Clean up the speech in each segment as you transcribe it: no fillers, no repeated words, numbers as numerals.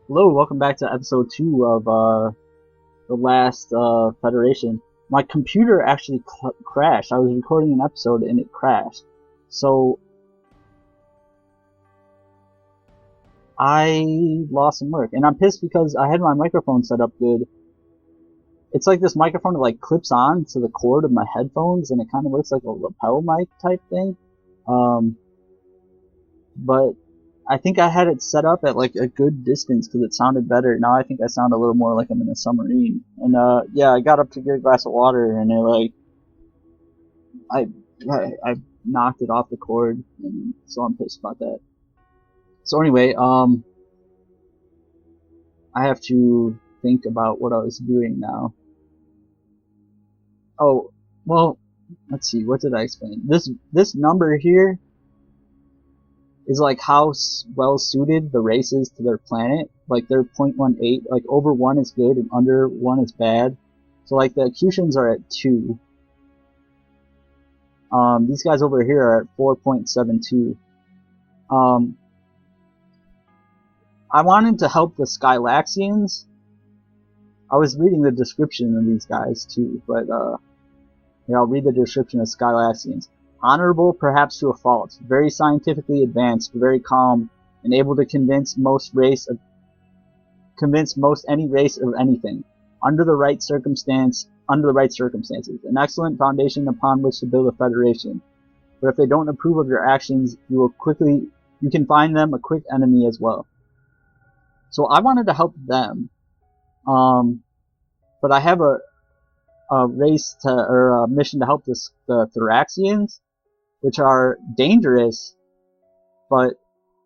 Hello, welcome back to episode 2 of the last Federation. My computer actually crashed. I was recording an episode and it crashed. So I lost some work. And I'm pissed because I had my microphone set up good. It's like this microphone that like clips on to the cord of my headphones and it kind of looks like a lapel mic type thing. Um, but I think I had it set up at like a good distance because it sounded better. Now I think I sound a little more like I'm in a submarine. And yeah, I got up to get a glass of water and it like I I knocked it off the cord, and so I'm pissed about that. So anyway, I have to think about what I was doing now. Oh, well, let's see. What did I explain? This number here is like how well suited the race is to their planet. Like they're 0.18. Like over 1 is good and under 1 is bad. So like the Acutians are at 2. These guys over here are at 4.72. I wanted to help the Skylaxians. I was reading the description of these guys too, but here, I'll read the description of Skylaxians. Honorable, perhaps to a fault, very scientifically advanced, very calm, and able to convince most any race of anything, under the right circumstances, an excellent foundation upon which to build a federation. But if they don't approve of your actions, you can find them a quick enemy as well. So I wanted to help them, but I have a mission to help the Thraxians, which are dangerous, but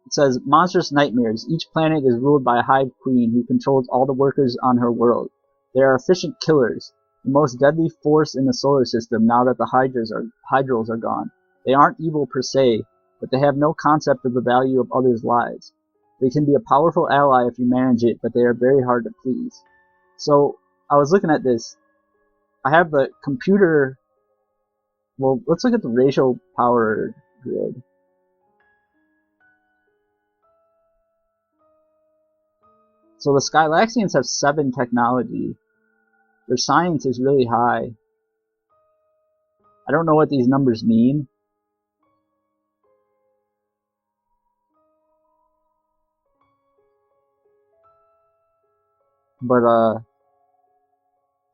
it says monstrous nightmares. Each planet is ruled by a hive queen who controls all the workers on her world. They are efficient killers, the most deadly force in the solar system now that the Hydrals are gone. They aren't evil per se, but they have no concept of the value of others' lives. They can be a powerful ally if you manage it, but they are very hard to please. So I was looking at this. I have the computer. Well, let's look at the racial power grid. So the Skylaxians have 7 technology. Their science is really high. I don't know what these numbers mean. But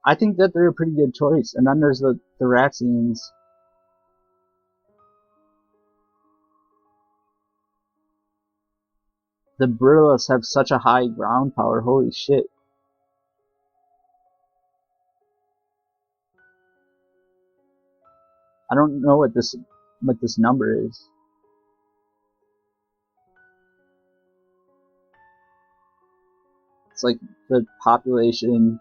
I think that they're a pretty good choice. And then there's the Thraxians. The Brillis have such a high ground power. Holy shit. I don't know what this number is. It's like the population.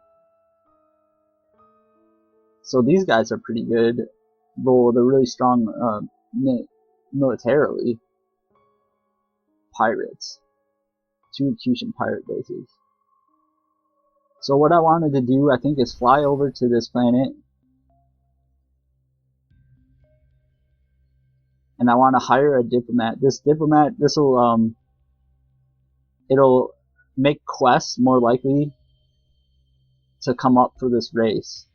So these guys are pretty good. Well, they're really strong militarily. Pirates. 2 Acutian pirate bases. So what I wanted to do, I think, is fly over to this planet. And I want to hire a diplomat. It'll make quests more likely to come up for this race.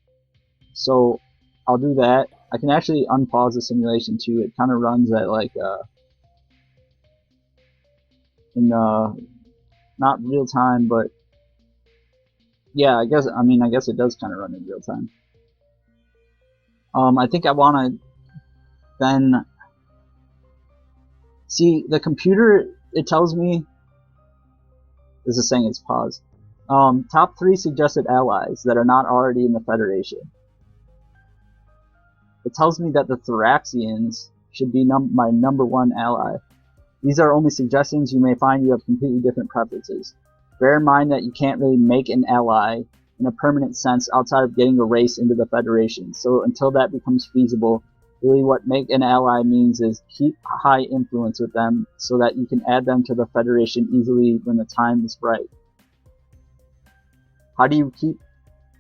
So I'll do that. I can actually unpause the simulation too. It kind of runs at like not real time, but yeah, I guess it does kind of run in real time. I think I want to then see the computer. It tells me this is saying it's paused. Top 3 suggested allies that are not already in the Federation. It tells me that the Thraxians should be my number 1 ally. These are only suggestions. You may find you have completely different preferences. Bear in mind that you can't really make an ally in a permanent sense outside of getting a race into the Federation. So until that becomes feasible, really what make an ally means is keep high influence with them so that you can add them to the Federation easily when the time is right. How do you keep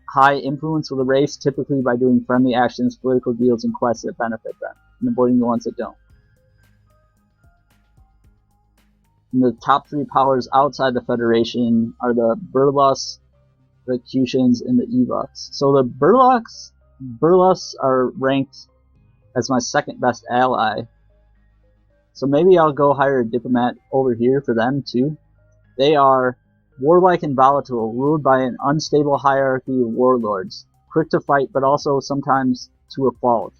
high influence with a race? Typically by doing friendly actions, political deals, and quests that benefit them, and avoiding the ones that don't. And the top 3 powers outside the Federation are the Burlus, the Cutians, and the Evuks. So the Burlus are ranked as my second best ally. So maybe I'll go hire a diplomat over here for them too. They are warlike and volatile, ruled by an unstable hierarchy of warlords, quick to fight but also sometimes to a fault.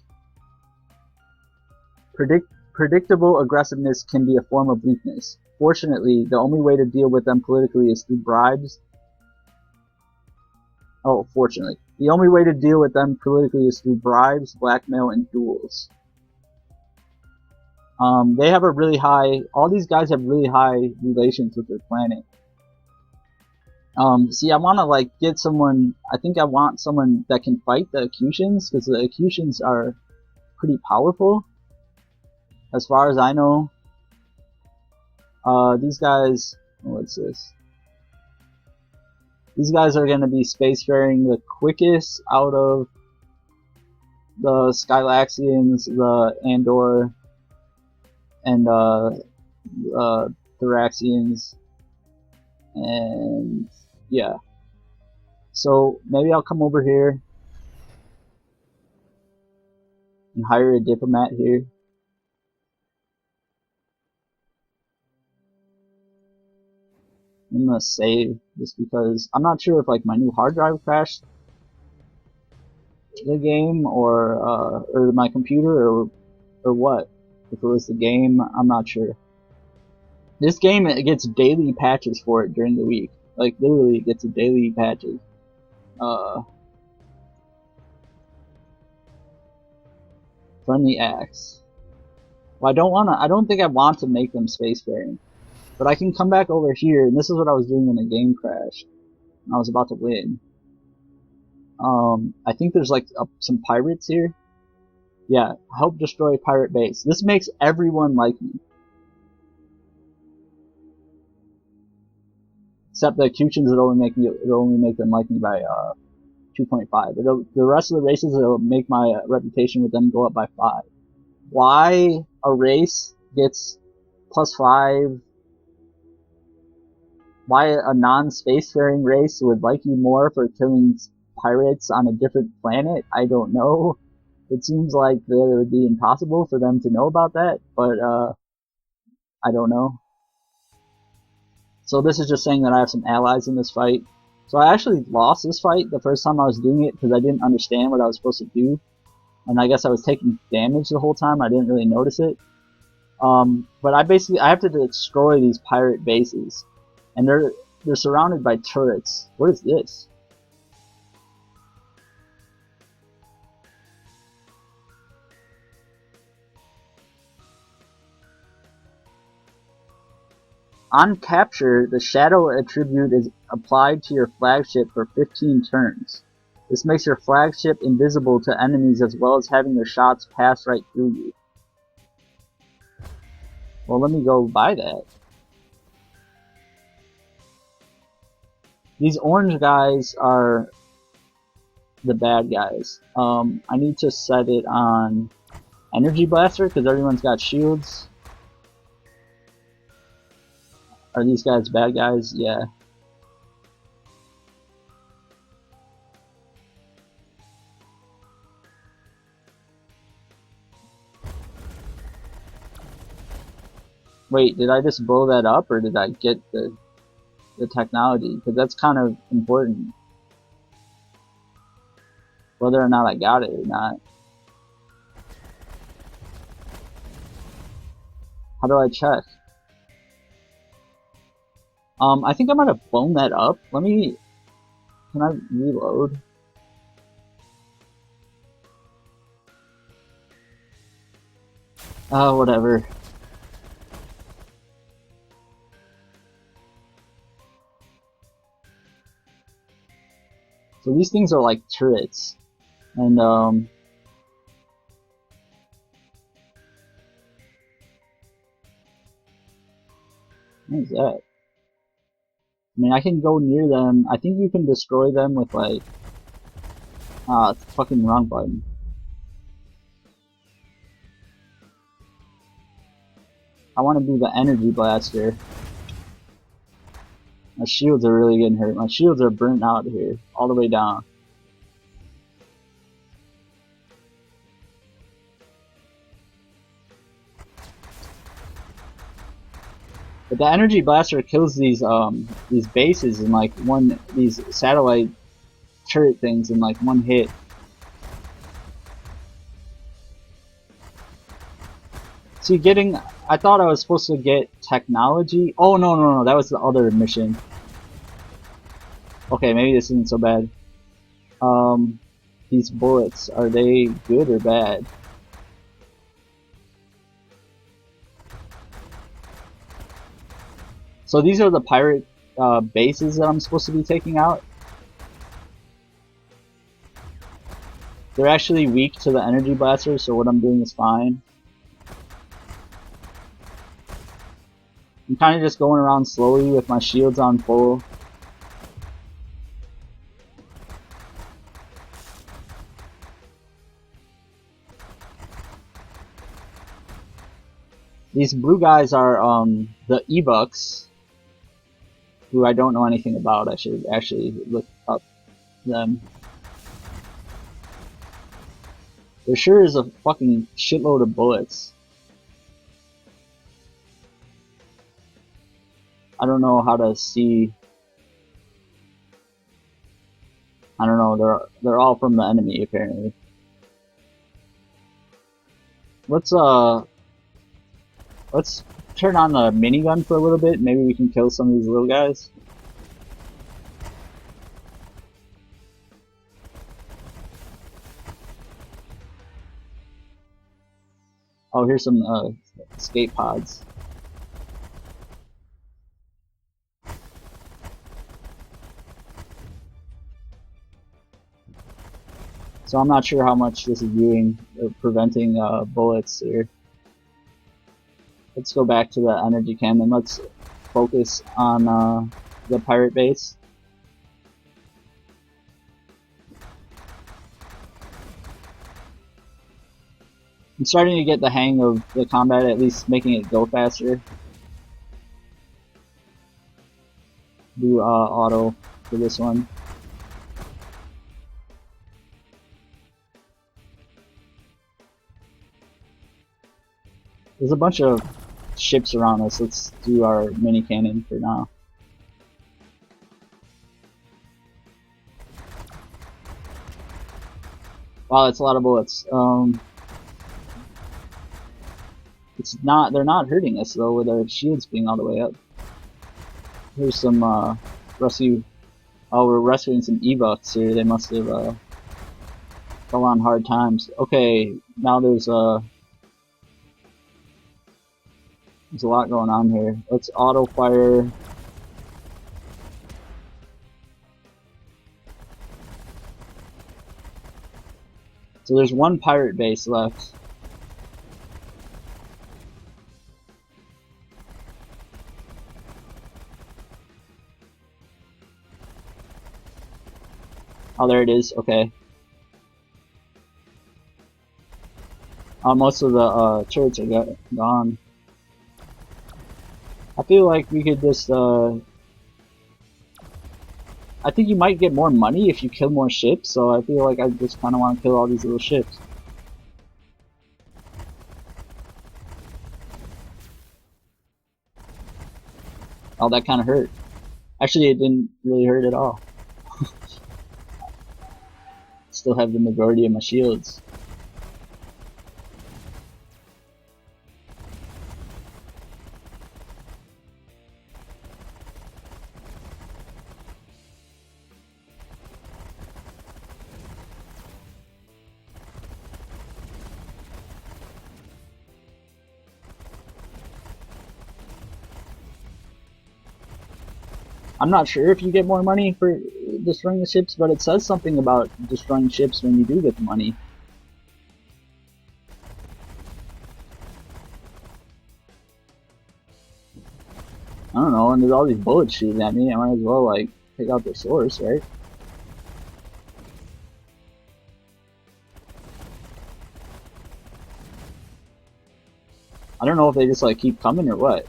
Predictable aggressiveness can be a form of weakness. Fortunately, the only way to deal with them politically is through bribes. Fortunately. The only way to deal with them politically is through bribes, blackmail, and duels. They have a really high... All these guys have really high relations with their planet. See, I want to, like, get someone... I think I want someone that can fight the Acutians, because the Acutians are pretty powerful. As far as I know. These guys... What's this? These guys are going to be spacefaring the quickest out of the Skylaxians, the Andor, and Thraxians, and yeah. So maybe I'll come over here and hire a diplomat here. I'm gonna save just because I'm not sure if like my new hard drive crashed the game or my computer or what. If it was the game, I'm not sure. This game, it gets daily patches for it during the week. Like literally, it gets a daily patches. Friendly acts. Well, I don't think I want to make them spacefaring. But I can come back over here, and this is what I was doing when the game crashed. I was about to win. I think there's like some pirates here. Yeah, help destroy pirate base. This makes everyone like me. Except the Cutians, it'll only make them like me by 2.5. The rest of the races, it'll make my reputation with them go up by 5. Why a race gets +5? Why a non-spacefaring race would like you more for killing pirates on a different planet? I don't know. It seems like that it would be impossible for them to know about that, but I don't know. So this is just saying that I have some allies in this fight. So I actually lost this fight the first time I was doing it because I didn't understand what I was supposed to do. And I guess I was taking damage the whole time. I didn't really notice it. But I have to destroy these pirate bases. And they're surrounded by turrets. What is this? On capture, the shadow attribute is applied to your flagship for 15 turns. This makes your flagship invisible to enemies as well as having their shots pass right through you. Well, let me go buy that. These orange guys are the bad guys. I need to set it on Energy Blaster because everyone's got shields. Are these guys bad guys? Yeah. Wait, did I just blow that up or did I get the technology? Because that's kind of important. Whether or not I got it or not. How do I check? I think I might have blown that up. Can I reload? Whatever. So these things are like turrets. And, what is that? I mean, I can go near them. I think you can destroy them with, like... it's the fucking wrong button. I want to do the Energy Blaster. My shields are really getting hurt. My shields are burnt out here, all the way down. But the energy blaster kills these bases in like these satellite turret things in like one hit. See, I thought I was supposed to get technology. Oh, no, that was the other mission. Okay, maybe this isn't so bad. These bullets, are they good or bad? So these are the pirate bases that I'm supposed to be taking out. They're actually weak to the energy blaster, so what I'm doing is fine. I'm kind of just going around slowly with my shields on full. These blue guys are the E-Bucks, who I don't know anything about. I should actually look up them. There sure is a fucking shitload of bullets. I don't know how to see. I don't know. They're all from the enemy apparently. Let's turn on the minigun for a little bit. Maybe we can kill some of these little guys. Oh, here's some escape pods. So I'm not sure how much this is doing or preventing bullets here. Let's go back to the energy cam and let's focus on the pirate base. I'm starting to get the hang of the combat, at least making it go faster. Do auto for this one. There's a bunch of ships around us. Let's do our mini cannon for now. Wow, that's a lot of bullets. They're not hurting us though with our shields being all the way up. Here's some rescue. Oh, we're rescuing some E-Bucks here. They must have fell on hard times. Okay, now there's a lot going on here. Let's auto fire. So there's one pirate base left. Oh, there it is. Okay. Most of the turrets are gone. I feel like we could just I think you might get more money if you kill more ships, so I feel like I just kind of want to kill all these little ships. Oh, that kind of hurt. Actually, it didn't really hurt at all. Still have the majority of my shields. I'm not sure if you get more money for destroying the ships, but it says something about destroying ships when you do get the money. I don't know, and there's all these bullets shooting at me, I might as well, like, take out the source, right? I don't know if they just, like, keep coming or what.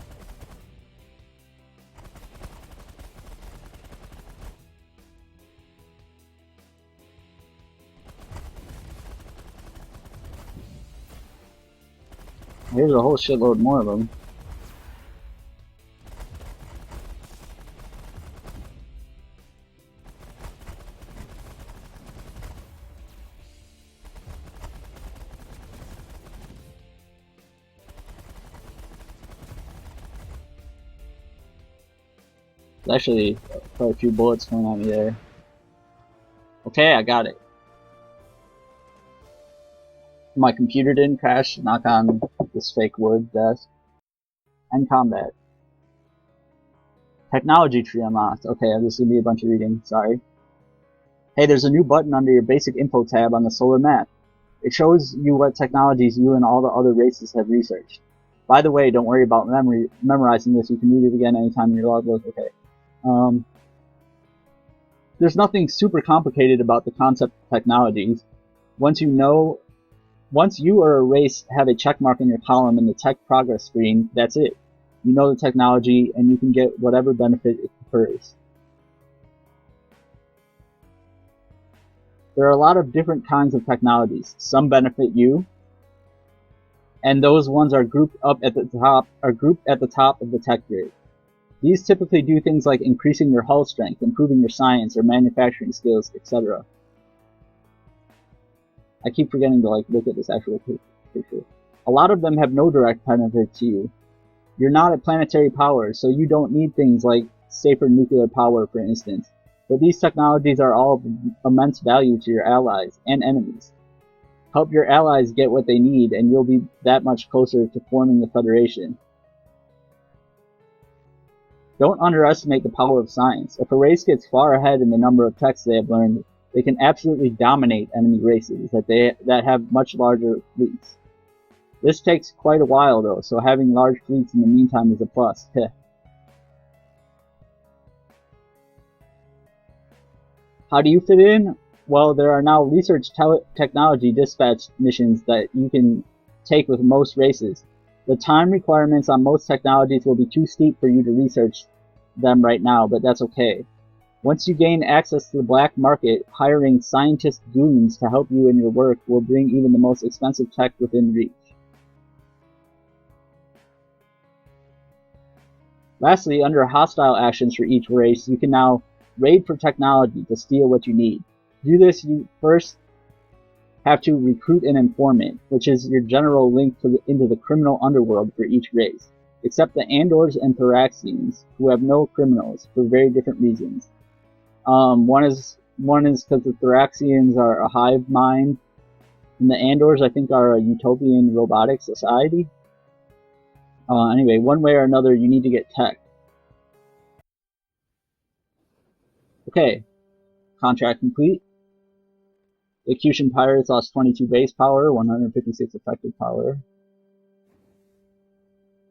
Here's a whole shitload more of them. There's actually quite a few bullets coming at me there. Okay, I got it. My computer didn't crash. Knock on this fake wood desk. End combat. Technology tree unlocked. Okay, this is gonna be a bunch of reading. Sorry. Hey, there's a new button under your basic info tab on the solar map. It shows you what technologies you and all the other races have researched. By the way, don't worry about memorizing this. You can read it again anytime your logbook. Okay. There's nothing super complicated about the concept of technologies. Once you or a race have a check mark in your column in the tech progress screen, that's it. You know the technology, and you can get whatever benefit it confers. There are a lot of different kinds of technologies. Some benefit you, and those ones are grouped at the top of the tech grid. These typically do things like increasing your hull strength, improving your science or manufacturing skills, etc. I keep forgetting to look at this actual picture. A lot of them have no direct benefit to you. You're not a planetary power, so you don't need things like safer nuclear power, for instance. But these technologies are all of immense value to your allies and enemies. Help your allies get what they need, and you'll be that much closer to forming the Federation. Don't underestimate the power of science. If a race gets far ahead in the number of techs they have learned, they can absolutely dominate enemy races that have much larger fleets. This takes quite a while though, so having large fleets in the meantime is a plus. How do you fit in? Well, there are now research technology dispatch missions that you can take with most races. The time requirements on most technologies will be too steep for you to research them right now, but that's okay. Once you gain access to the black market, hiring scientist goons to help you in your work will bring even the most expensive tech within reach. Lastly, under hostile actions for each race, you can now raid for technology to steal what you need. To do this, you first have to recruit an informant, which is your general link into the criminal underworld for each race, except the Andors and Thraxians, who have no criminals for very different reasons. One is because the Thraxians are a hive mind, and the Andors, I think, are a utopian robotic society. Anyway, one way or another, you need to get tech. Okay, contract complete. The Acutian Pirates lost 22 base power, 156 effective power.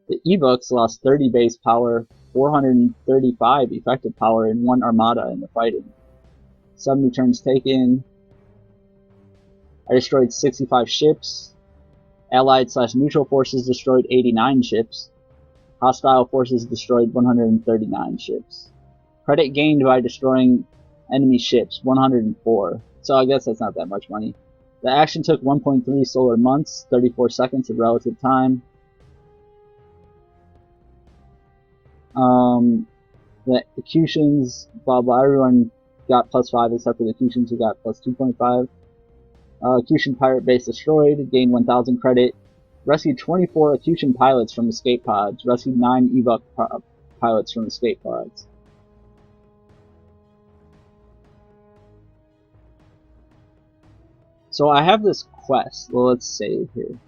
The Ebucks lost 30 base power, 435 effective power, and 1 armada in the fighting. 70 turns taken. I destroyed 65 ships. Allied/neutral forces destroyed 89 ships. Hostile forces destroyed 139 ships. Credit gained by destroying enemy ships, 104. So I guess that's not that much money. The action took 1.3 solar months, 34 seconds of relative time. The Acutians, blah blah, everyone got +5 except for the Acutians who got +2.5. Acutian pirate base destroyed, gained 1000 credit. Rescued 24 Acutian pilots from escape pods. Rescued 9 Ebuck pilots from escape pods. So I have this quest. Well, let's save here.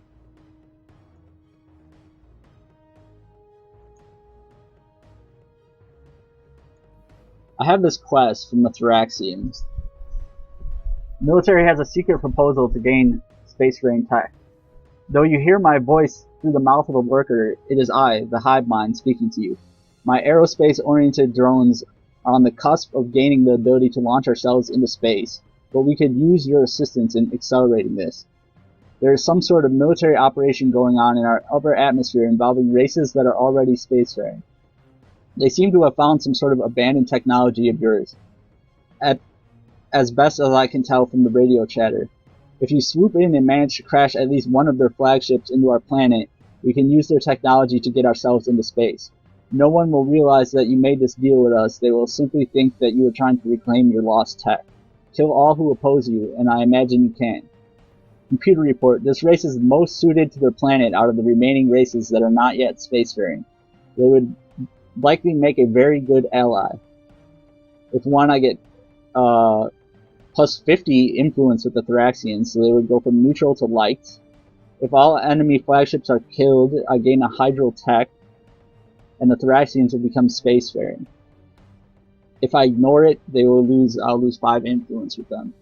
I have this quest from the Thraxians. The military has a secret proposal to gain spacefaring tech. Though you hear my voice through the mouth of a worker, it is I, the hive mind, speaking to you. My aerospace-oriented drones are on the cusp of gaining the ability to launch ourselves into space, but we could use your assistance in accelerating this. There is some sort of military operation going on in our upper atmosphere involving races that are already spacefaring. They seem to have found some sort of abandoned technology of yours, as best as I can tell from the radio chatter. If you swoop in and manage to crash at least one of their flagships into our planet, We can use their technology to get ourselves into space. No one will realize that you made this deal with us. They will simply think that you are trying to reclaim your lost tech. Kill all who oppose you, and I imagine you can. Computer report. This race is most suited to their planet out of the remaining races that are not yet spacefaring. They would likely make a very good ally. If one, I get plus 50 influence with the Thraxians, so they would go from neutral to liked. If all enemy flagships are killed, I gain a hydro tech, and the Thraxians will become spacefaring. If I ignore it, I'll lose 5 influence with them.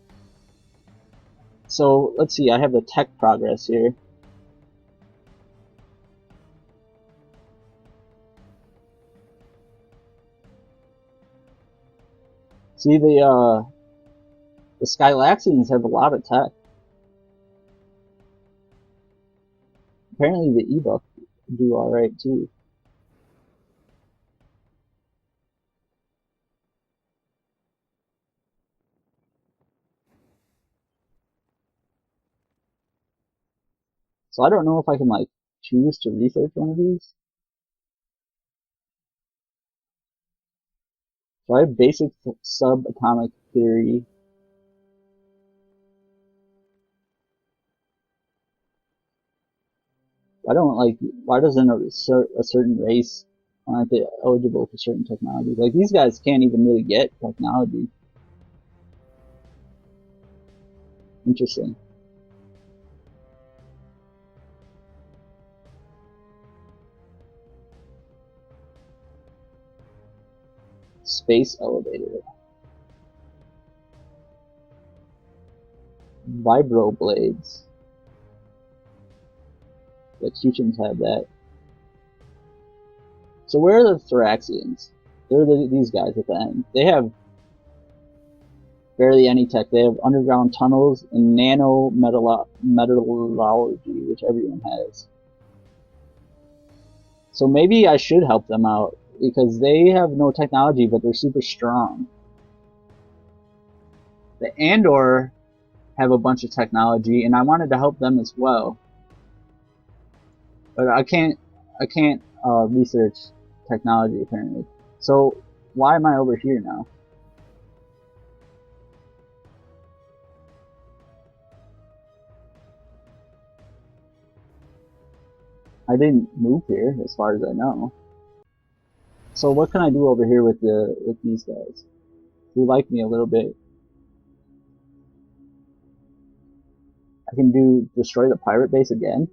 So, let's see, I have the tech progress here. See, the Skylaxians have a lot of tech. Apparently the Ebook do alright too. So I don't know if I can like choose to research one of these. So I have basic subatomic theory. I don't like, why doesn't a certain race, aren't they eligible for certain technologies? Like these guys can't even really get technology. Interesting. Space elevator. Vibro blades. The Cuchins have that. So where are the Thraxians? They're these guys at the end. They have barely any tech. They have underground tunnels and nano metallurgy, which everyone has. So maybe I should help them out, because they have no technology, but they're super strong. The Andor have a bunch of technology, and I wanted to help them as well. But I can't research technology apparently. So why am I over here now? I didn't move here, as far as I know. So what can I do over here with these guys? Who like me a little bit? I can destroy the pirate base again.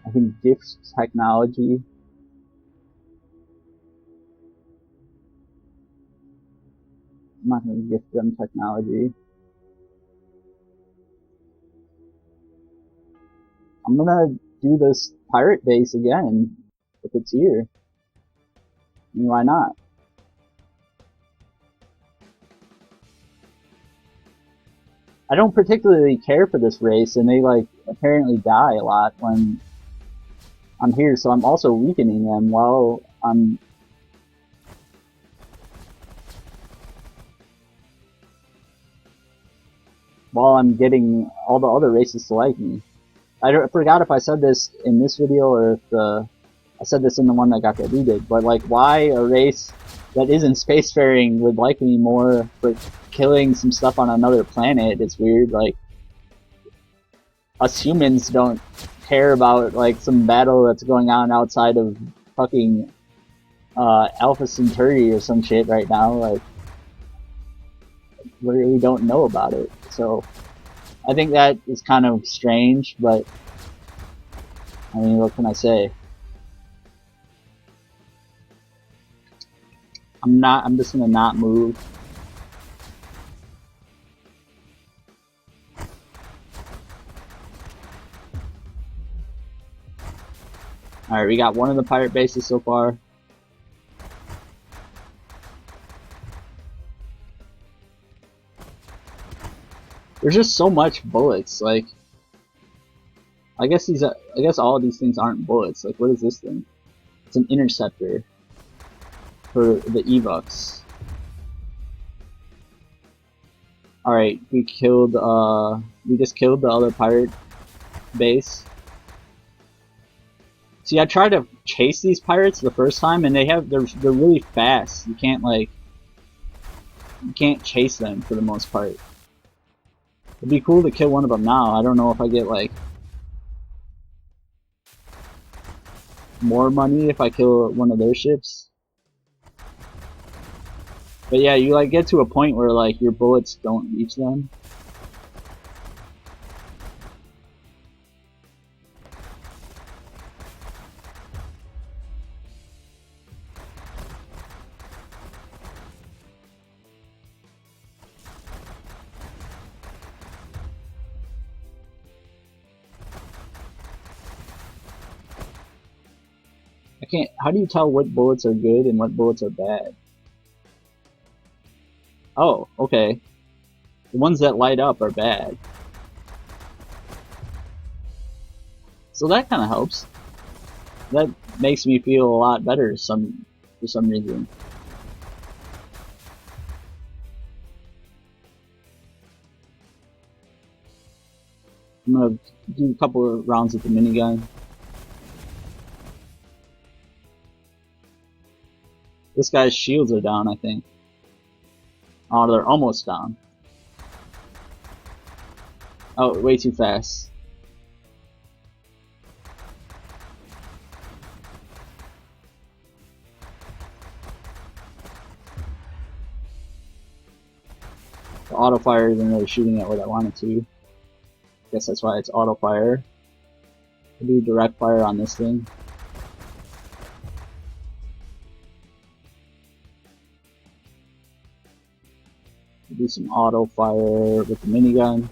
I can gift technology. I'm not going to gift them technology. I'm going to do this pirate base again, if it's here. And why not? I don't particularly care for this race, and they like apparently die a lot when I'm here, so I'm also weakening them while I'm getting all the other races to like me. I forgot if I said this in this video or if I said this in the one that got deleted, but like why a race that isn't spacefaring would like me more for killing some stuff on another planet. It's weird. Like us humans don't care about like some battle that's going on outside of fucking Alpha Centauri or some shit right now. Like we really don't know about it. So I think that is kind of strange, but I mean, what can I say? I'm just gonna not move. Alright, we got one of the pirate bases so far. There's just so much bullets, like I guess all of these things aren't bullets. Like what is this thing? It's an interceptor for the Evox. Alright, we just killed the other pirate base. See, I tried to chase these pirates the first time, and they're really fast. You can't chase them for the most part. It'd be cool to kill one of them now. I don't know if I get like more money if I kill one of their ships. But yeah, you like get to a point where like your bullets don't reach them. How do you tell what bullets are good and what bullets are bad? Oh, okay. The ones that light up are bad. So that kind of helps. That makes me feel a lot better for some reason. I'm gonna do a couple of rounds with the minigun. This guy's shields are down, I think. Oh, they're almost down. Oh, way too fast. The auto fire isn't really shooting at what I wanted to. Guess that's why it's auto fire. I'll do direct fire on this thing. I'll do some auto fire with the minigun.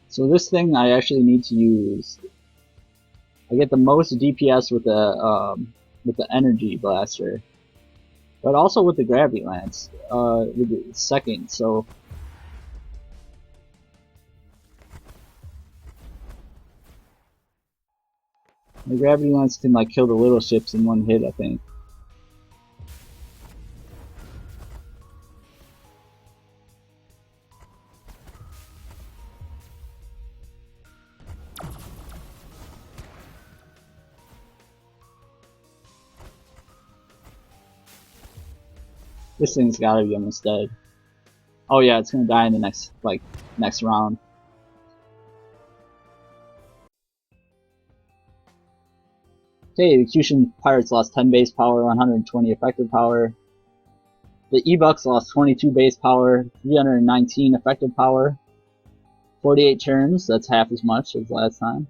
So this thing I actually need to use. I get the most DPS with the energy blaster, but also with the gravity lance, with the second. So the gravity lance can like kill the little ships in one hit, I think. This thing's gotta be almost dead. Oh yeah, it's gonna die in the next round. Okay, the Kyushin Pirates lost 10 base power, 120 effective power. The E-Bucks lost 22 base power, 319 effective power. 48 turns, that's half as much as last time.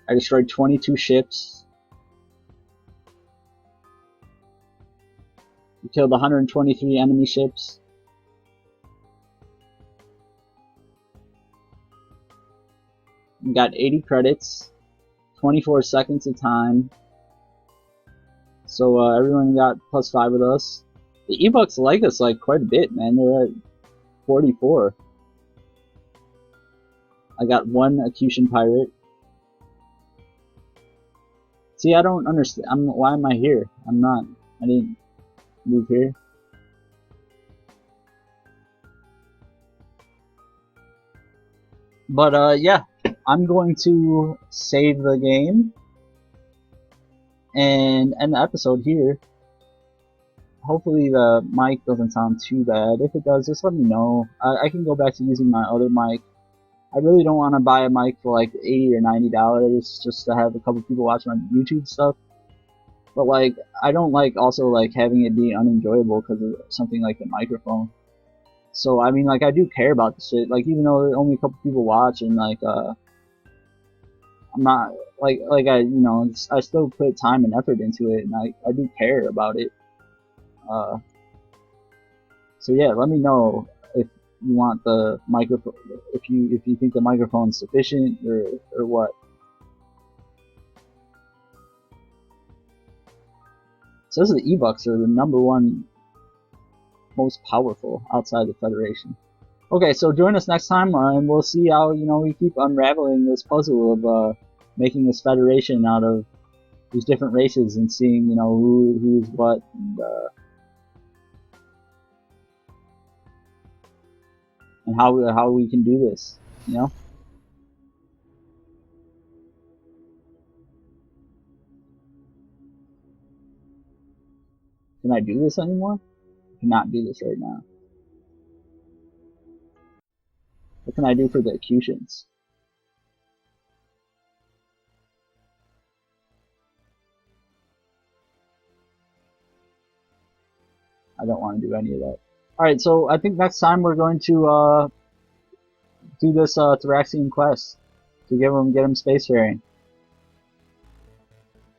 I destroyed 22 ships. We killed 123 enemy ships. We got 80 credits, 24 seconds of time. So everyone got +5 with us. The E-Bucks like us like quite a bit, man. They're at 44. I got 1 Acution Pirate. See, I don't understand. Why am I here? I didn't move here. But yeah, I'm going to save the game and end the episode here. Hopefully the mic doesn't sound too bad. If it does, just let me know. I can go back to using my other mic. I really don't want to buy a mic for like $80 or $90 just to have a couple people watch my YouTube stuff. But like, I don't like also like having it be unenjoyable because of something like the microphone. So I mean, like, I do care about the shit. Like, even though only a couple people watch and like, I'm not like I still put time and effort into it, and I do care about it. So yeah, let me know if you want the microphone, if you think the microphone's sufficient or what. says the E-Bucks are the #1 most powerful outside the Federation. Okay, so join us next time, and we'll see how, we keep unraveling this puzzle of making this Federation out of these different races and seeing, who's what, and how we can do this, Can I do this anymore? I cannot do this right now. What can I do for the Acutians? I don't want to do any of that. Alright, so I think next time we're going to do this Thraxian quest to get them spacefaring.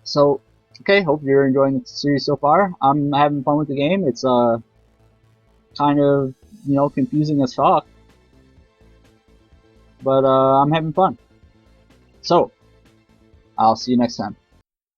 So, okay, hope you're enjoying the series so far. I'm having fun with the game. It's kind of, confusing as fuck. But I'm having fun. So, I'll see you next time.